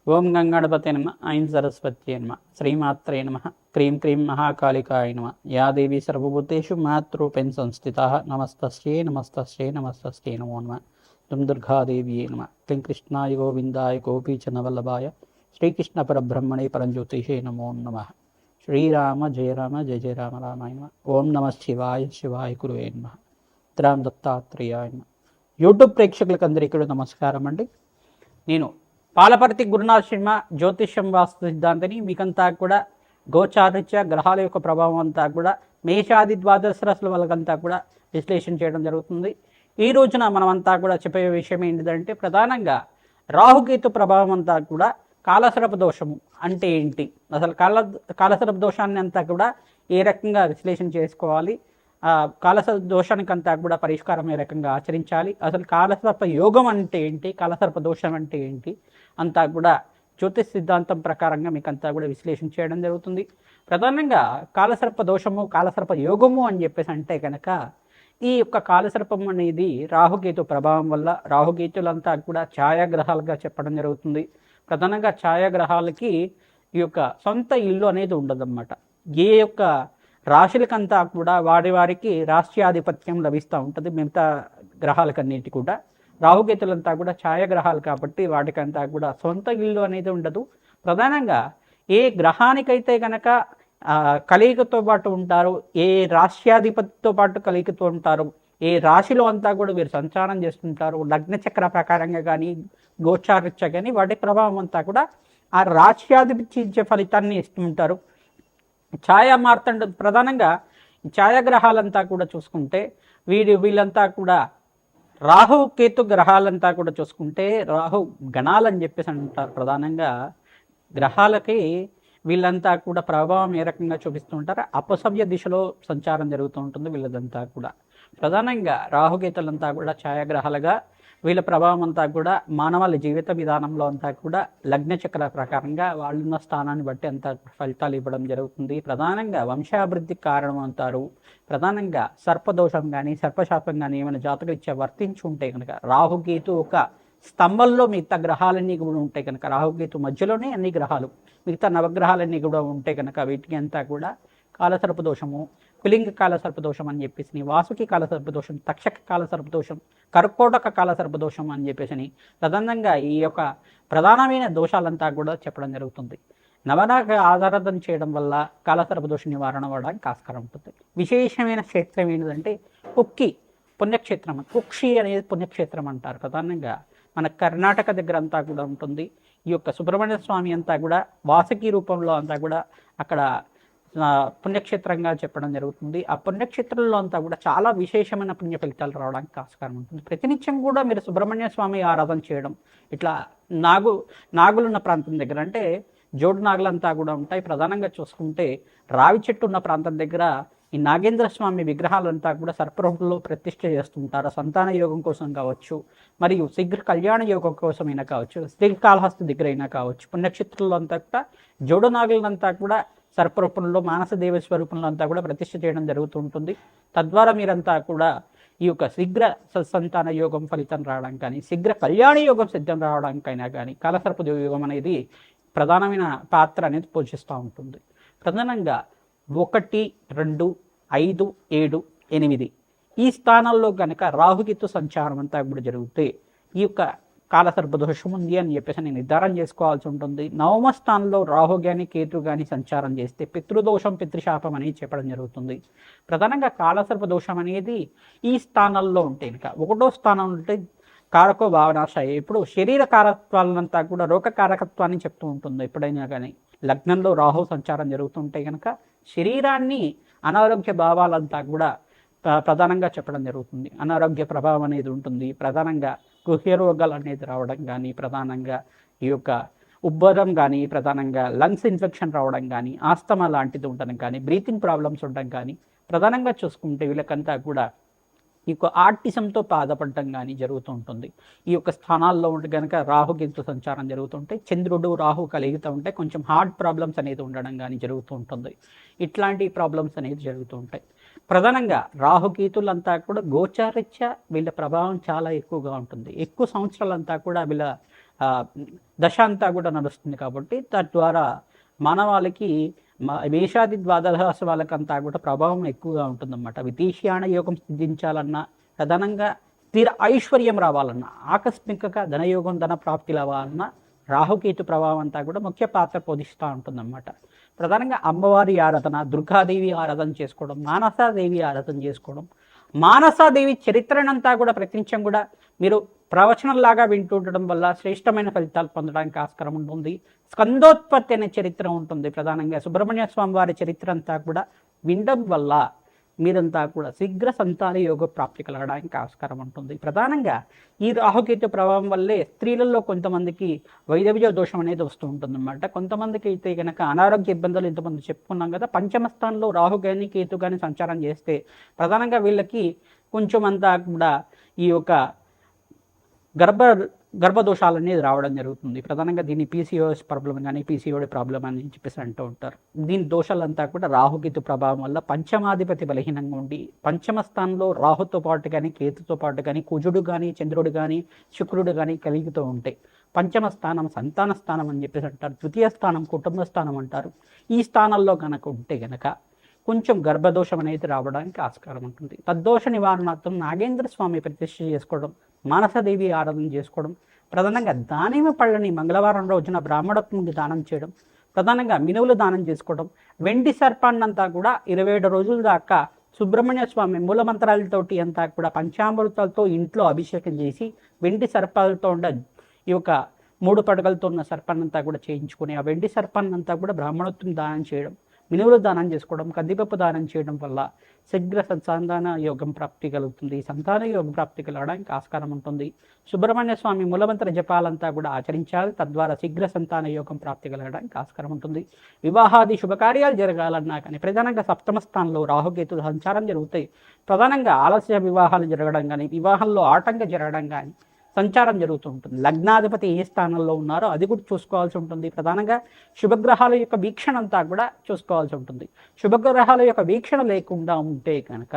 ఓం గంగాణపతే నమ ఐం సరస్వత్యే నమ శ్రీమాత్రే నమ క్రీం క్రీం మహాకాళికాయ నమ యా దేవి సర్వభూతేషు మాతృరూపేణ సంస్థితా నమస్తస్యై నమస్తస్యై నమస్తస్యై నమో నమ దుం దుర్గాదేవ్యే నమ క్లీం కృష్ణాయ గోవిందాయ గోపీచనవల్లభాయ శ్రీకృష్ణ పరబ్రహ్మణే పరంజ్యోతిషే నమో నమ శ్రీరామ జయ రామ జయ జయ రామ రామాయ నమ ఓం నమ శివాయ శివాయ గురువే నమ రామ దత్తాత్రేయాయ నమ. యూట్యూబ్ ప్రేక్షకులకు అందరికీ నమస్కారం అండి. నేను పాలపర్తి గురునాథ్ శర్మ జ్యోతిష్యం వాస్తు సిద్ధాంతిని. మీకంతా కూడా గోచారిత్య గ్రహాల యొక్క ప్రభావం అంతా కూడా మేషాది ద్వాదశ రాశుల వాళ్ళకంతా కూడా విశ్లేషణ చేయడం జరుగుతుంది. ఈ రోజున మనమంతా కూడా చెప్పే విషయం ఏంటిదంటే, ప్రధానంగా రాహుకేతు ప్రభావం అంతా కూడా కాలసర్ప దోషము అంటే ఏంటి, అసలు కాలసర్ప దోషాన్ని అంతా కూడా ఏ రకంగా విశ్లేషణ చేసుకోవాలి, కాలసర్ప దోషానికంతా కూడా పరిష్కారం ఏ రకంగా ఆచరించాలి, అసలు కాలసర్ప యోగం అంటే ఏంటి, కాలసర్ప దోషం అంటే ఏంటి అంతా కూడా జ్యోతిష్ సిద్ధాంతం ప్రకారంగా మీకు అంతా కూడా విశ్లేషణ చేయడం జరుగుతుంది. ప్రధానంగా కాలసర్ప దోషము కాలసర్ప యోగము అని చెప్పేసి అంటే కనుక, ఈ యొక్క కాలసర్పం అనేది రాహుకేతు ప్రభావం వల్ల, రాహుకేతులంతా కూడా ఛాయాగ్రహాలుగా చెప్పడం జరుగుతుంది. ప్రధానంగా ఛాయాగ్రహాలకి ఈ యొక్క సొంత ఇల్లు అనేది ఉండదన్నమాట. ఏ యొక్క రాశులకంతా కూడా వారికి రాష్ట్రాధిపత్యం లభిస్తూ ఉంటుంది. మిగతా గ్రహాలకన్నిటి కూడా రాహుకేతులంతా కూడా ఛాయాగ్రహాలు కాబట్టి వాటికంతా కూడా సొంత ఇల్లు అనేది ఉండదు. ప్రధానంగా ఏ గ్రహానికైతే కనుక కలిగికతో పాటు ఉంటారో, ఏ రాష్ట్రాధిపతితో పాటు కలిగితో ఉంటారో, ఏ రాశిలో అంతా కూడా వీరు సంచారం చేస్తుంటారు, లగ్న చక్ర ప్రకారంగా కానీ గోచారిత్య కానీ వాటి ప్రభావం అంతా కూడా ఆ రాష్ట్రాధిపతి ఇచ్చే ఫలితాన్ని ఇస్తుంటారు. ఛాయామార్తండ ప్రధానంగా ఛాయాగ్రహాలంతా కూడా చూసుకుంటే వీళ్ళంతా కూడా రాహు కేతు గ్రహాలంతా కూడా చూసుకుంటే రాహు గణాలని చెప్పేసి అంటారు. ప్రధానంగా గ్రహాలకి వీళ్ళంతా కూడా ప్రభావం ఏ రకంగా చూపిస్తూ ఉంటారు, అపసవ్య దిశలో సంచారం జరుగుతూ ఉంటుంది వీళ్ళదంతా కూడా. ప్రధానంగా రాహుకేతులంతా కూడా ఛాయాగ్రహాలుగా వీళ్ళ ప్రభావం అంతా కూడా మానవాళి జీవిత విధానంలో అంతా కూడా లగ్న చక్ర ప్రకారంగా వాళ్ళున్న స్థానాన్ని బట్టి అంతా ఫలితాలు ఇవ్వడం జరుగుతుంది. ప్రధానంగా వంశాభివృద్ధికి కారణం అంటారు. ప్రధానంగా సర్పదోషం కానీ సర్పశాపం కానీ ఏమైనా జాతకరీత్యా వర్తించి ఉంటే కనుక, రాహుకేతు ఒక స్తంభంలో మిగతా గ్రహాలన్నీ కూడా ఉంటాయి కనుక, రాహుకేతు మధ్యలోనే అన్ని గ్రహాలు మిగతా నవగ్రహాలన్నీ కూడా ఉంటే కనుక వీటికి అంతా కూడా కాలసర్పదోషము, పిలింగ కాలసర్పదోషం అని చెప్పేసి, వాసుకి కాలసర్పదోషం, తక్షక కాలసర్పదోషం, కర్కోటక కాలసర్పదోషం అని చెప్పేసి ప్రధానంగా ఈ యొక్క ప్రధానమైన దోషాలంతా కూడా చెప్పడం జరుగుతుంది. నవనాగ ఆరాధన చేయడం వల్ల కాలసర్పదోష నివారణ అవ్వడానికి ఆస్కారం ఉంటుంది. విశేషమైన క్షేత్రం ఏంటంటే కుక్కి పుణ్యక్షేత్రం, కుక్షి అనేది పుణ్యక్షేత్రం అంటారు. ప్రధానంగా మన కర్ణాటక దగ్గర అంతా కూడా ఉంటుంది. ఈ యొక్క సుబ్రహ్మణ్య స్వామి అంతా కూడా వాసుకి రూపంలో అంతా కూడా అక్కడ పుణ్యక్షేత్రంగా చెప్పడం జరుగుతుంది. ఆ పుణ్యక్షేత్రంలో అంతా కూడా చాలా విశేషమైన పుణ్య ఫలితాలు రావడానికి ఆస్కారం ఉంటుంది. ప్రతినిత్యం కూడా మీరు సుబ్రహ్మణ్య స్వామి ఆరాధన చేయడం, ఇట్లా నాగులున్న ప్రాంతం దగ్గర అంటే జోడు నాగులంతా కూడా ఉంటాయి. ప్రధానంగా చూసుకుంటే రావి చెట్టు ఉన్న ప్రాంతం దగ్గర ఈ నాగేంద్ర స్వామి విగ్రహాలంతా కూడా సర్పరూపంలో ప్రతిష్ఠ చేస్తుంటారు. సంతాన యోగం కోసం కావచ్చు, మరియు శీఘ్ర కళ్యాణ యోగం కోసమైనా కావచ్చు, శ్రీకాళహస్తి దగ్గర అయినా కావచ్చు, పుణ్యక్షేత్రంలో అంతా కూడా జోడు నాగులంతా కూడా సర్పరూపంలో మానసదేవ స్వరూపంలో అంతా కూడా ప్రతిష్ఠ చేయడం జరుగుతుంటుంది. తద్వారా మీరంతా కూడా ఈ యొక్క శీఘ్ర సంతాన యోగం ఫలితం రావడం కానీ, శీఘ్ర కళ్యాణ యోగం సిద్ధం రావడానికైనా కానీ కాలసర్ప యోగం అనేది ప్రధానమైన పాత్ర అనేది పోషిస్తూ ఉంటుంది. ప్రధానంగా 1, 2, 5, 7, 8 ఈ స్థానాల్లో కనుక రాహుకేతు సంచారం అంతా కూడా జరిగితే ఈ యొక్క కాలసర్ప దోషం ఉంది అని చెప్పేసి నేను నిర్ధారణ చేసుకోవాల్సి ఉంటుంది. నవమ స్థానంలో రాహు కానీ కేతు కానీ సంచారం చేస్తే పితృదోషం పితృశాపం అనేది చెప్పడం జరుగుతుంది. ప్రధానంగా కాలసర్ప దోషం అనేది ఈ స్థానాల్లో ఉంటే కనుక, 1వ స్థానం ఉంటే కారకో భావనాశయ, ఇప్పుడు శరీర కారకత్వాలంతా కూడా రోగ కారకత్వాన్ని చెప్తూ ఉంటుంది. ఎప్పుడైనా కానీ లగ్నంలో రాహు సంచారం జరుగుతుంటే కనుక శరీరాన్ని అనారోగ్య భావాలంతా కూడా ప్రధానంగా చెప్పడం జరుగుతుంది. అనారోగ్య ప్రభావం అనేది ఉంటుంది. ప్రధానంగా గుహ్య రోగాలు అనేది రావడం కానీ, ప్రధానంగా ఈ యొక్క ఉబ్బరం కానీ, ప్రధానంగా లంగ్స్ ఇన్ఫెక్షన్ రావడం కానీ, ఆస్తమా లాంటిది ఉండడం కానీ, బ్రీతింగ్ ప్రాబ్లమ్స్ ఉండడం కానీ, ప్రధానంగా చూసుకుంటే వీళ్ళకంతా కూడా ఈ యొక్క ఆర్టిజంతో బాధపడటం కానీ జరుగుతూ ఉంటుంది. ఈ యొక్క స్థానాల్లో ఉంటే కనుక రాహుకేతు సంచారం జరుగుతుంటే, చంద్రుడు రాహు కలిగితూ ఉంటే కొంచెం హార్ట్ ప్రాబ్లమ్స్ అనేది ఉండడం కానీ జరుగుతూ ఉంటుంది. ఇట్లాంటి ప్రాబ్లమ్స్ అనేది జరుగుతూ ఉంటాయి. ప్రధానంగా రాహుకేతులంతా కూడా గోచారిత్య వీళ్ళ ప్రభావం చాలా ఎక్కువగా ఉంటుంది. ఎక్కువ సంవత్సరాలంతా కూడా వీళ్ళ దశ అంతా కూడా నడుస్తుంది కాబట్టి తద్వారా మానవాళికి మేషాది ద్వాదశ వాళ్ళకంతా కూడా ప్రభావం ఎక్కువగా ఉంటుందన్నమాట. విదేశీయాన యోగం సిద్ధించాలన్నా, ప్రధానంగా స్థిర ఐశ్వర్యం రావాలన్నా, ఆకస్మికంగా ధనయోగం ధన ప్రాప్తి రావాలన్నా రాహుకేతు ప్రభావం అంతా కూడా ముఖ్య పాత్ర పోషిస్తూ ఉంటుందన్నమాట. ప్రధానంగా అమ్మవారి ఆరాధన, దుర్గాదేవి ఆరాధన చేసుకోవడం, మానసాదేవి ఆరాధన చేసుకోవడం, మానసాదేవి చరిత్రనంతా కూడా ప్రతినిత్యం కూడా మీరు ప్రవచనంలాగా వింటూ ఉండడం వల్ల శ్రేష్టమైన ఫలితాలు పొందడానికి ఆస్కారం ఉంటుంది. స్కందోత్పత్తి అనే చరిత్ర ఉంటుంది. ప్రధానంగా సుబ్రహ్మణ్య స్వామి వారి చరిత్ర అంతా కూడా వినడం వల్ల మీరంతా కూడా శీఘ్ర సంతాన యోగ ప్రాప్తి కలగడానికి ఆస్కారం ఉంటుంది. ప్రధానంగా ఈ రాహుకేతు ప్రభావం వల్లే స్త్రీలలో కొంతమందికి వైదవ్య దోషం అనేది వస్తూ ఉంటుంది అన్నమాట. కొంతమందికి అయితే కనుక అనారోగ్య ఇబ్బందులు ఇంతమంది చెప్పుకున్నాం కదా. పంచమ స్థానంలో రాహు కానీ కేతు కానీ సంచారం చేస్తే ప్రధానంగా వీళ్ళకి కొంచెం అంతా కూడా ఈ యొక్క గర్భదోషాలు అనేది రావడం జరుగుతుంది. ప్రధానంగా దీన్ని పీసీఓఎస్ ప్రాబ్లం కానీ పీసీఓడి ప్రాబ్లం అని చెప్పేసి అంటూ ఉంటారు. దీని దోషాలంతా కూడా రాహుకేతు ప్రభావం వల్ల పంచమాధిపతి బలహీనంగా ఉండి పంచమ స్థానంలో రాహుతో పాటు కానీ కేతుతో పాటు కానీ కుజుడు కానీ చంద్రుడు కానీ శుక్రుడు కానీ కలుగుతూ ఉంటాయి. పంచమ స్థానం సంతాన స్థానం అని చెప్పేసి అంటారు. ద్వితీయ స్థానం కుటుంబ స్థానం అంటారు. ఈ స్థానంలో కనుక ఉంటే గనక కొంచెం గర్భదోషం అనేది రావడానికి ఆస్కారం ఉంటుంది. తద్దోష నివారణార్థం నాగేంద్ర స్వామి ప్రతిష్ఠ చేసుకోవడం, మానసదేవి ఆరాధన చేసుకోవడం, ప్రధానంగా దానిమ్మ పళ్ళని మంగళవారం రోజున బ్రాహ్మణత్వంకి దానం చేయడం, ప్రధానంగా మినువులు దానం చేసుకోవడం, వెండి సర్పాన్నంతా కూడా 27 రోజుల దాకా సుబ్రహ్మణ్య స్వామి మూలమంత్రాలతోటి అంతా కూడా పంచామృతాలతో ఇంట్లో అభిషేకం చేసి వెండి సర్పాలతో ఉండ ఈ యొక్క 3 పడగలతో ఉన్న సర్పాన్నంతా కూడా చేయించుకొని ఆ వెండి సర్పాన్నంతా కూడా బ్రాహ్మణత్వం దానం చేయడం, మినువులు దానం చేసుకోవడం, కందిపప్పు దానం చేయడం వల్ల శీఘ్ర సంతాన యోగం ప్రాప్తి కలుగుతుంది. సంతాన యోగం ప్రాప్తి కలగడానికి ఆస్కారం ఉంటుంది. సుబ్రహ్మణ్య స్వామి మూలమంత్ర జపాలంతా కూడా ఆచరించాలి. తద్వారా శీఘ్ర సంతాన యోగం ప్రాప్తి కలగడానికి ఆస్కారం ఉంటుంది. వివాహాది శుభకార్యాలు జరగాలన్నా కానీ ప్రధానంగా సప్తమ స్థానంలో రాహుకేతు సంచారం జరుగుతాయి. ప్రధానంగా ఆలస్య వివాహాలు జరగడం కానీ, వివాహంలో ఆటంకం జరగడం కానీ సంచారం జరుగుతూ ఉంటుంది. లగ్నాధిపతి ఏ స్థానంలో ఉన్నారో అది కూడా చూసుకోవాల్సి ఉంటుంది. ప్రధానంగా శుభగ్రహాల యొక్క వీక్షణ అంతా కూడా చూసుకోవాల్సి ఉంటుంది. శుభగ్రహాల యొక్క వీక్షణ లేకుండా ఉంటే కనుక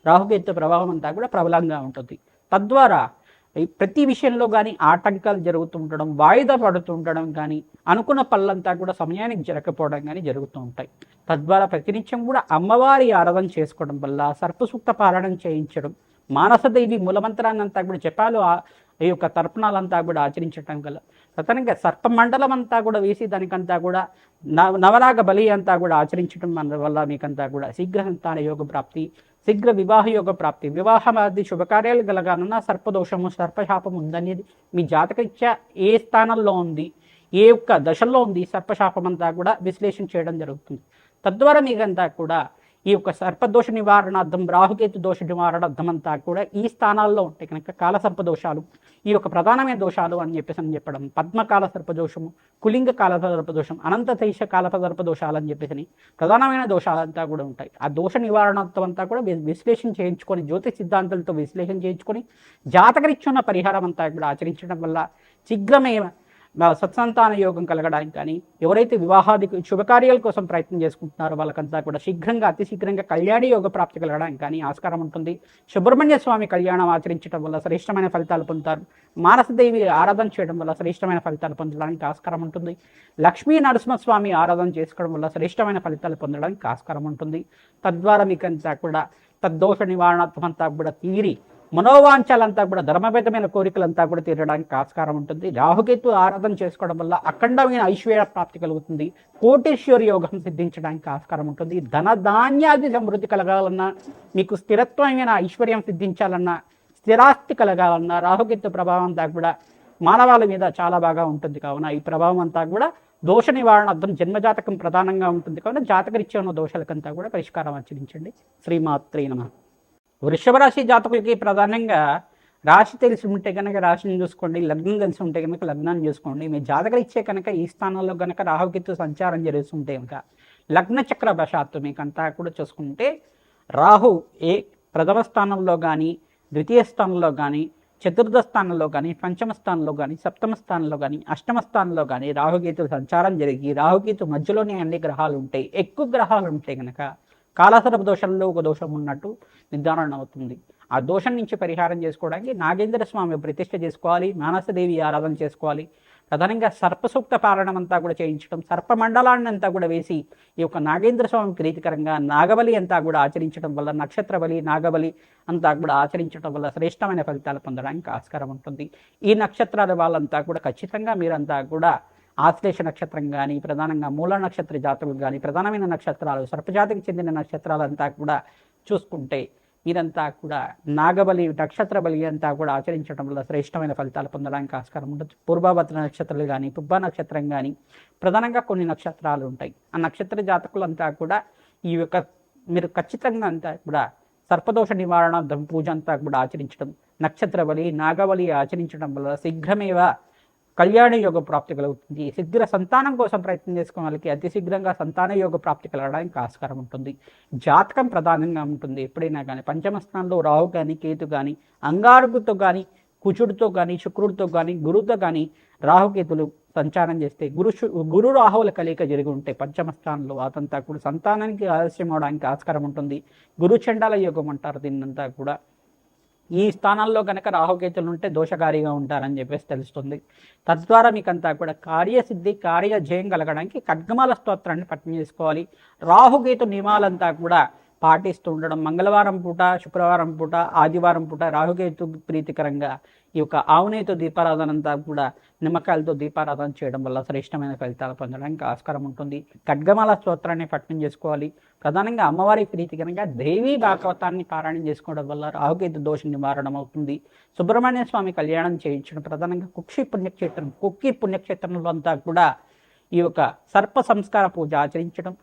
రాహుకేతు ప్రభావం అంతా కూడా ప్రబలంగా ఉంటుంది. తద్వారా ప్రతి విషయంలో కానీ ఆటంకాలు జరుగుతూ ఉండడం, వాయిదా పడుతూ ఉండడం కానీ, అనుకున్న పనులంతా కూడా సమయానికి జరగకపోవడం కానీ జరుగుతూ ఉంటాయి. తద్వారా ప్రతినిత్యం కూడా అమ్మవారి ఆరాధన చేసుకోవడం వల్ల సర్పసూక్త పారాయణం చేయించడం, మానసదేవి మూలమంత్రాన్ని అంతా కూడా జపాలు ఈ యొక్క తర్పణాలంతా కూడా ఆచరించడం గల ప్రధానంగా సర్పమండలం అంతా కూడా వేసి దానికంతా కూడా నవరాగ బలి అంతా కూడా ఆచరించడం వల్ల మీకంతా కూడా శీఘ్ర సంతాన యోగ ప్రాప్తి, శీఘ్ర వివాహ యోగ ప్రాప్తి, వివాహమాది శుభకార్యాలు కలగాలన్నా సర్పదోషము సర్పశాపం ఉందనేది మీ జాతకరీత్యా ఏ స్థానంలో ఉంది, ఏ యొక్క దశల్లో ఉంది సర్పశాపం అంతా కూడా విశ్లేషణ చేయడం జరుగుతుంది. తద్వారా మీకంతా కూడా ఈ యొక్క సర్పదోష నివారణార్థం, రాహుకేతు దోష నివారణార్థం అంతా కూడా ఈ స్థానాల్లో ఉంటాయి కనుక కాలసర్ప దోషాలు ఈ యొక్క ప్రధానమైన దోషాలు అని చెప్పడం, పద్మకాల సర్పదోషము, కులింగ కాల సర్పదోషం, అనంత తైష కాల సర్పదోషాలు అని చెప్పేసి ప్రధానమైన దోషాలంతా కూడా ఉంటాయి. ఆ దోష నివారణార్థం అంతా కూడా విశ్లేషణ చేయించుకొని, జ్యోతిష్ సిద్ధాంతాలతో విశ్లేషణ చేయించుకొని జాతకరీత్యున్న పరిహారం అంతా కూడా ఆచరించడం వల్ల శీఘ్రమే సత్సంతాన యోగం కలగడానికి కానీ, ఎవరైతే వివాహాది శుభకార్యాల కోసం ప్రయత్నం చేసుకుంటున్నారో వాళ్ళకంతా కూడా శీఘ్రంగా అతి శీఘ్రంగా కళ్యాణి యోగ ప్రాప్తి కలగడానికి కానీ ఆస్కారం ఉంటుంది. సుబ్రహ్మణ్య స్వామి కళ్యాణం ఆచరించడం వల్ల శ్రేష్టమైన ఫలితాలు పొందుతారు. మానసదేవి ఆరాధన చేయడం వల్ల శ్రేష్టమైన ఫలితాలు పొందడానికి ఆస్కారం ఉంటుంది. లక్ష్మీ నరసింహస్వామి ఆరాధన చేసుకోవడం వల్ల శ్రేష్టమైన ఫలితాలు పొందడానికి ఆస్కారం ఉంటుంది. తద్వారా మీకంతా కూడా తద్దోష నివారణాత్మక అంతా కూడా తీరి మనోవాంఛాలంతా కూడా ధర్మబద్ధమైన కోరికలంతా కూడా తీరడానికి ఆస్కారం ఉంటుంది. రాహుకేతు ఆరాధన చేసుకోవడం వల్ల అఖండమైన ఐశ్వర్య ప్రాప్తి కలుగుతుంది. కోటేశ్వర యోగం సిద్ధించడానికి ఆస్కారం ఉంటుంది. ధనధాన్యాది సమృద్ధి కలగాలన్నా, మీకు స్థిరత్వమైన ఐశ్వర్యం సిద్ధించాలన్నా, స్థిరాస్తి కలగాలన్నా రాహుకేతు ప్రభావం అంతా కూడా మానవాళి మీద చాలా బాగా ఉంటుంది. కావున ఈ ప్రభావం అంతా కూడా దోష నివారణార్థం జన్మజాతకం ప్రధానంగా ఉంటుంది. కావున జాతకరీత్యా ఉన్న దోషాలకంతా కూడా పరిష్కారం ఆచరించండి. శ్రీమాత్రే నమః. వృషభ రాశి జాతకులకి ప్రధానంగా రాశి తెలిసి ఉంటే కనుక రాశిని చూసుకోండి, లగ్నం తెలిసి ఉంటే కనుక లగ్నాన్ని చూసుకోండి. మీ జాతకరీత్యా కనుక ఈ స్థానంలో కనుక రాహుకేతు సంచారం జరుగుతుంటే కనుక లగ్న చక్ర వశాత్తు మీకంతా కూడా చూసుకుంటే రాహు ఏ ప్రథమ స్థానంలో కానీ, ద్వితీయ స్థానంలో కానీ, చతుర్థ స్థానంలో కానీ, పంచమ స్థానంలో కానీ, సప్తమ స్థానంలో కానీ, అష్టమ స్థానంలో కానీ రాహుకేతు సంచారం జరిగి రాహుకేతు మధ్యలోనే అన్ని గ్రహాలు ఉంటాయి. ఎక్కువ గ్రహాలు ఉంటే కనుక కాలసర్ప దోషంలో ఒక దోషం ఉన్నట్టు నిర్ధారణ అవుతుంది. ఆ దోషం నుంచి పరిహారం చేసుకోవడానికి నాగేంద్ర స్వామి ప్రతిష్ఠ చేసుకోవాలి, మానసదేవి ఆరాధన చేసుకోవాలి. ప్రధానంగా సర్పసూక్త పాలనం అంతా కూడా చేయించడం, సర్పమండలాన్ని అంతా కూడా వేసి ఈ యొక్క నాగేంద్ర స్వామి ప్రీతికరంగా నాగబలి అంతా కూడా ఆచరించడం వల్ల, నక్షత్ర బలి, నాగబలి అంతా కూడా ఆచరించడం వల్ల శ్రేష్టమైన ఫలితాలు పొందడానికి ఆస్కారం ఉంటుంది. ఈ నక్షత్రాల వాళ్ళంతా కూడా ఖచ్చితంగా మీరంతా కూడా ఆశ్లేష నక్షత్రం కానీ, ప్రధానంగా మూల నక్షత్ర జాతకులు కానీ, ప్రధానమైన నక్షత్రాలు సర్పజాతికి చెందిన నక్షత్రాలంతా కూడా చూసుకుంటే మీరంతా కూడా నాగబలి, నక్షత్ర బలి అంతా కూడా ఆచరించడం వల్ల శ్రేష్టమైన ఫలితాలు పొందడానికి ఆస్కారం ఉంటుంది. పూర్వభద్ర నక్షత్రాలు కానీ, పుబ్బ నక్షత్రం కానీ, ప్రధానంగా కొన్ని నక్షత్రాలు ఉంటాయి. ఆ నక్షత్ర జాతకులంతా కూడా ఈ యొక్క మీరు ఖచ్చితంగా అంతా కూడా సర్పదోష నివారణ పూజ అంతా కూడా ఆచరించడం, నక్షత్ర బలి, నాగబలి ఆచరించడం వల్ల శీఘ్రమేవ కళ్యాణ యోగ ప్రాప్తి కలుగుతుంది. శీఘ్ర సంతానం కోసం ప్రయత్నం చేసుకున్న వాళ్ళకి అతి శీఘ్రంగా సంతాన యోగ ప్రాప్తి కలగడానికి ఆస్కారం ఉంటుంది. జాతకం ప్రధానంగా ఉంటుంది. ఎప్పుడైనా కానీ పంచమ స్థానంలో రాహు కానీ, కేతు కానీ, అంగారకుతో కానీ, కుచుడితో కానీ, శుక్రుడితో కానీ, గురుతో కానీ రాహుకేతులు సంచారం చేస్తే గురు రాహువుల కలయిక జరిగి ఉంటాయి పంచమ స్థానంలో. అదంతా కూడా సంతానానికి ఆలస్యం అవడానికి ఆస్కారం ఉంటుంది. గురు చండాల యోగం అంటారు దీన్నంతా కూడా. ఈ స్థానాల్లో కనుక రాహుకేతులు ఉంటే దోషకారిగా ఉంటారని చెప్పేసి తెలుస్తుంది. తద్వారా మీకంతా కూడా కార్యసిద్ధి, కార్యజయం కలగడానికి ఖడ్గమాల స్తోత్రాన్ని పఠనం చేసుకోవాలి. రాహుకేతు నియమాలంతా కూడా పాటిస్తూ ఉండడం, మంగళవారం పూట, శుక్రవారం పూట, ఆదివారం పూట రాహుకేతు ప్రీతికరంగా ఈ యొక్క ఆవునేతో దీపారాధన అంతా కూడా నిమ్మకాయలతో దీపారాధన చేయడం వల్ల శ్రేష్టమైన ఫలితాలు పొందడానికి ఆస్కారం ఉంటుంది. ఖడ్గమాల స్తోత్రాన్ని పఠనం చేసుకోవాలి. ప్రధానంగా అమ్మవారి ప్రీతికరంగా దేవీ భాగవతాన్ని పారాయణం చేసుకోవడం వల్ల రాహుకేతు దోష నివారణ అవుతుంది. సుబ్రహ్మణ్య స్వామి కళ్యాణం చేయించడం, ప్రధానంగా కుక్కి పుణ్యక్షేత్రంలో అంతా కూడా ఈ యొక్క సర్ప సంస్కార పూజ ఆచరించడం,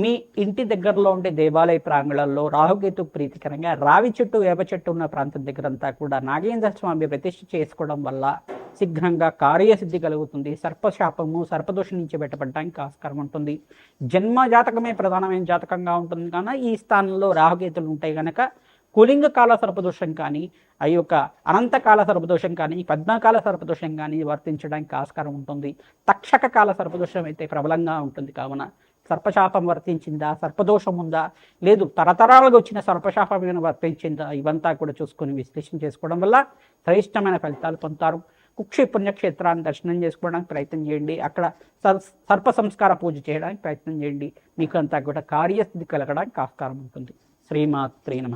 మీ ఇంటి దగ్గరలో ఉండే దేవాలయ ప్రాంగణాల్లో రాహుకేతు ప్రీతికరంగా రావి చెట్టు, వేప చెట్టు ఉన్న ప్రాంతం దగ్గర అంతా కూడా నాగేంద్ర స్వామి ప్రతిష్ఠ చేసుకోవడం వల్ల శీఘ్రంగా కార్యసిద్ధి కలుగుతుంది. సర్పశాపము, సర్పదోషం నుంచి బయటపడడానికి ఆస్కారం ఉంటుంది. జన్మ జాతకమే ప్రధానమైన జాతకంగా ఉంటుంది కనుక ఈ స్థానంలో రాహుకేతులు ఉంటాయి కనుక కులింగ కాల సర్పదోషం కానీ, ఆ యొక్క అనంతకాల సర్పదోషం కానీ, పద్మకాల సర్పదోషం కానీ వర్తించడానికి ఆస్కారం ఉంటుంది. తక్షక కాల సర్పదోషం అయితే ప్రబలంగా ఉంటుంది. కావున సర్పశాపం వర్తించిందా, సర్పదోషం ఉందా, లేదు తరతరాలుగా వచ్చిన సర్పశాపం వర్తించిందా, ఇవంతా కూడా చూసుకొని విశ్లేషణ చేసుకోవడం వల్ల శ్రేష్టమైన ఫలితాలు పొందుతారు. కుక్షి పుణ్యక్షేత్రాన్ని దర్శనం చేసుకోవడానికి ప్రయత్నం చేయండి. అక్కడ సర్ప సంస్కార పూజ చేయడానికి ప్రయత్నం చేయండి. మీకు అంతా కూడా కార్యస్థితి కలగడానికి ఆస్కారం ఉంటుంది. శ్రీమాత్రే నమః.